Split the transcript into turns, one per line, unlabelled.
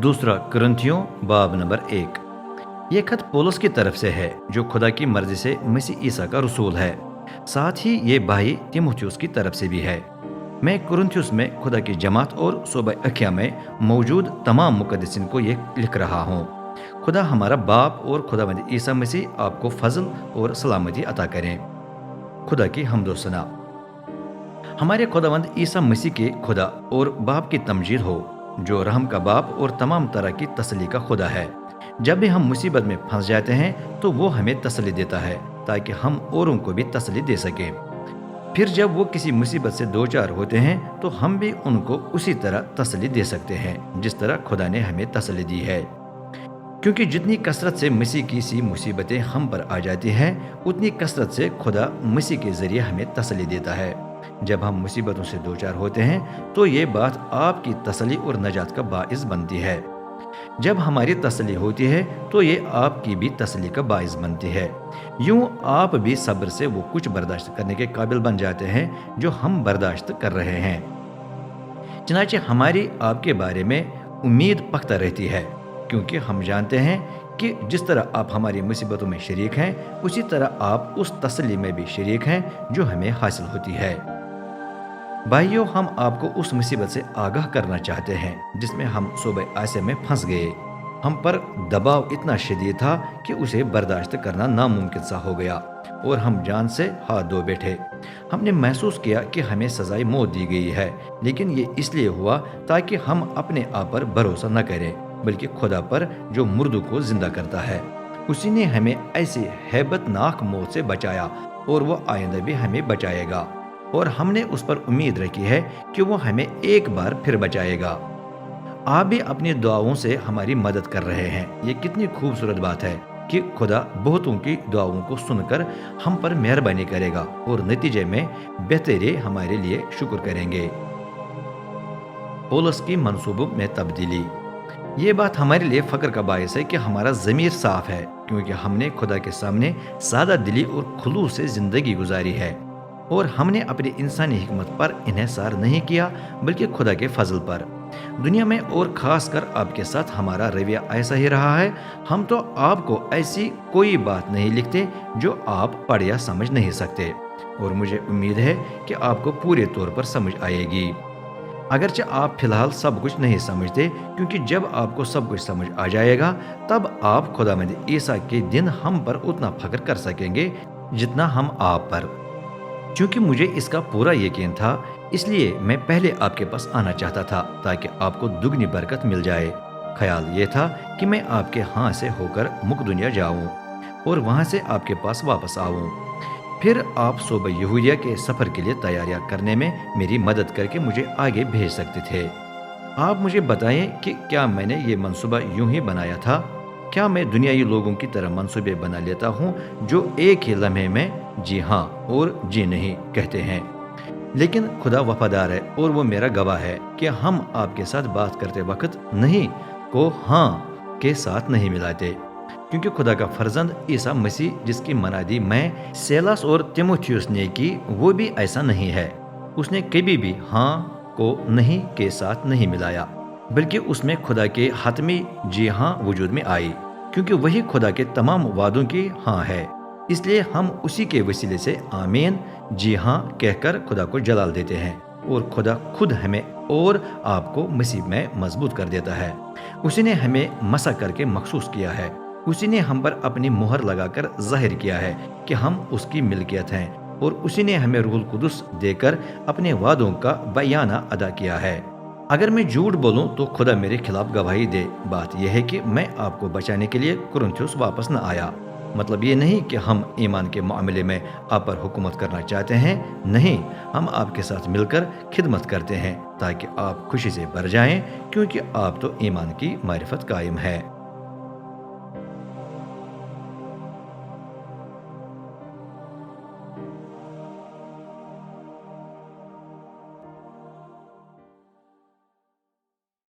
दूसरा कुरिन्थियों बाब नंबर 1। ये खत पौलुस की तरफ से है जो खुदा की मर्जी से मसीह ईसा का रसूल है। साथ ही ये भाई तीमुथियुस की तरफ से भी है। मैं कुरिन्थियुस में खुदा की जमात और सोबा अखिया में मौजूद तमाम मुकद्दसीन को ये लिख रहा हूँ। खुदा हमारा बाप और खुदावंद ईसा मसीह आपको फजल और सलामती अता करें। खुदा की हम्दो सना। हमारे खुदावंद ईसा मसीह के खुदा और बाप की तमजीद हो, जो रहम का बाप और तमाम तरह की तसली का खुदा है। जब भी हम मुसीबत में फंस जाते हैं तो वो हमें तसली देता है ताकि हम औरों को भी तसली दे सकें। फिर जब वो किसी मुसीबत से दो चार होते हैं तो हम भी उनको उसी तरह तसली दे सकते हैं जिस तरह खुदा ने हमें तसली दी है। क्योंकि जितनी कसरत से मसीह की सी मुसीबतें हम पर आ जाती हैं, उतनी कसरत से खुदा मसीह के जरिए हमें तसली देता है। जब हम मुसीबतों से दो चार होते हैं तो ये बात आपकी तसली और नजात का बाइस बनती है। जब हमारी तसली होती है तो ये आपकी भी तसली का बाइस बनती है। यूं आप भी सब्र से वो कुछ बर्दाश्त करने के काबिल बन जाते हैं जो हम बर्दाश्त कर रहे हैं। चनाचे हमारी आपके बारे में उम्मीद पख्ता रहती है, क्योंकि हम जानते हैं कि जिस तरह आप हमारी मुसीबतों में शरीक हैं, उसी तरह आप उस तसली में भी शरीक हैं जो हमें हासिल होती है। भाइयों, हम आपको उस मुसीबत से आगाह करना चाहते हैं जिसमें हम सोबे आसे में फंस गए। हम पर दबाव इतना शदीद था कि उसे बर्दाश्त करना नामुमकिन सा हो गया और हम जान से हाथ धो बैठे। हमने महसूस किया कि हमें सजाए मौत दी गई है, लेकिन ये इसलिए हुआ ताकि हम अपने आप पर भरोसा न करें, बल्कि खुदा पर जो मुर्दों को जिंदा करता है। उसी ने हमें ऐसी हैबतनाक मौत से बचाया और वो आइंदा भी हमें बचाएगा, और हमने उस पर उम्मीद रखी है कि वो हमें एक बार फिर बचाएगा। आप भी अपनी दुआओं से हमारी मदद कर रहे हैं। ये कितनी खूबसूरत बात है कि खुदा बहुतों की दुआओं को सुनकर हम पर मेहरबानी करेगा और नतीजे में बेहतरी हमारे लिए शुक्र करेंगे। पौलुस की मंसूबों में तब्दीली। ये बात हमारे लिए फख्र का बायस है कि हमारा ज़मीर साफ है, क्योंकि हमने खुदा के सामने सादा दिली और खुलूस से ज़िंदगी गुजारी है, और हमने अपनी इंसानी हिकमत पर इन्हिसार नहीं किया, बल्कि खुदा के फजल पर। दुनिया में और ख़ास कर आपके साथ हमारा रवैया ऐसा ही रहा है। हम तो आपको ऐसी कोई बात नहीं लिखते जो आप पढ़ या समझ नहीं सकते, और मुझे उम्मीद है कि आपको पूरे तौर पर समझ आएगी। अगरचे आप फिलहाल सब कुछ नहीं समझते, क्योंकि जब आपको सब कुछ समझ आ जाएगा तब आप खुदावंद ईसा के दिन हम पर उतना फख्र कर सकेंगे जितना हम आप पर। क्योंकि मुझे इसका पूरा यकीन था, इसलिए मैं पहले आपके पास आना चाहता था ताकि आपको दुगनी बरकत मिल जाए। ख्याल ये था कि मैं आपके हाथ से होकर मुकदुनिया जाऊं और वहां से आपके पास वापस आऊं। फिर आप सोबा यहूदिया के सफ़र के लिए तैयारियां करने में मेरी मदद करके मुझे आगे भेज सकते थे। आप मुझे बताएं कि क्या मैंने ये मंसूबा यूं ही बनाया था? क्या मैं दुनियाई लोगों की तरह मंसूबे बना लेता हूँ जो एक ही लम्हे में जी हाँ और जी नहीं कहते हैं? लेकिन खुदा वफादार है और वो मेरा गवाह है कि हम आपके साथ बात करते वक्त नहीं को हाँ के साथ नहीं मिलाते, क्योंकि खुदा का फर्जंद ईसा मसीह जिसकी मनादी मैं सेलास और तीमुथियुस ने की, वो भी ऐसा नहीं है। उसने कभी भी हाँ को नहीं के साथ नहीं मिलाया, बल्कि उसमें खुदा के हतमी जी हाँ वजूद में आई, क्योंकि वही खुदा के तमाम वादों की हाँ है। इसलिए हम उसी के वसीले से आमीन जी हाँ कहकर खुदा को जलाल देते हैं, और खुदा खुद हमें और आपको मसीह में मजबूत कर देता है। उसी ने हमें मसा करके मखसूस किया है। उसी ने हम पर अपनी मुहर लगाकर जाहिर किया है कि हम उसकी मिल्कियत हैं, और उसी ने हमें रूहुल कुदुस देकर अपने वादों का बयाना अदा किया है। अगर मैं झूठ बोलूं तो खुदा मेरे खिलाफ गवाही दे। बात यह है कि मैं आपको बचाने के लिए कुरिन्थियुस वापस न आया। मतलब ये नहीं कि हम ईमान के मामले में आप पर हुकूमत करना चाहते हैं, नहीं, हम आपके साथ मिलकर खिदमत करते हैं ताकि आप खुशी से भर जाएं, क्योंकि आप तो ईमान की मारिफत कायम है।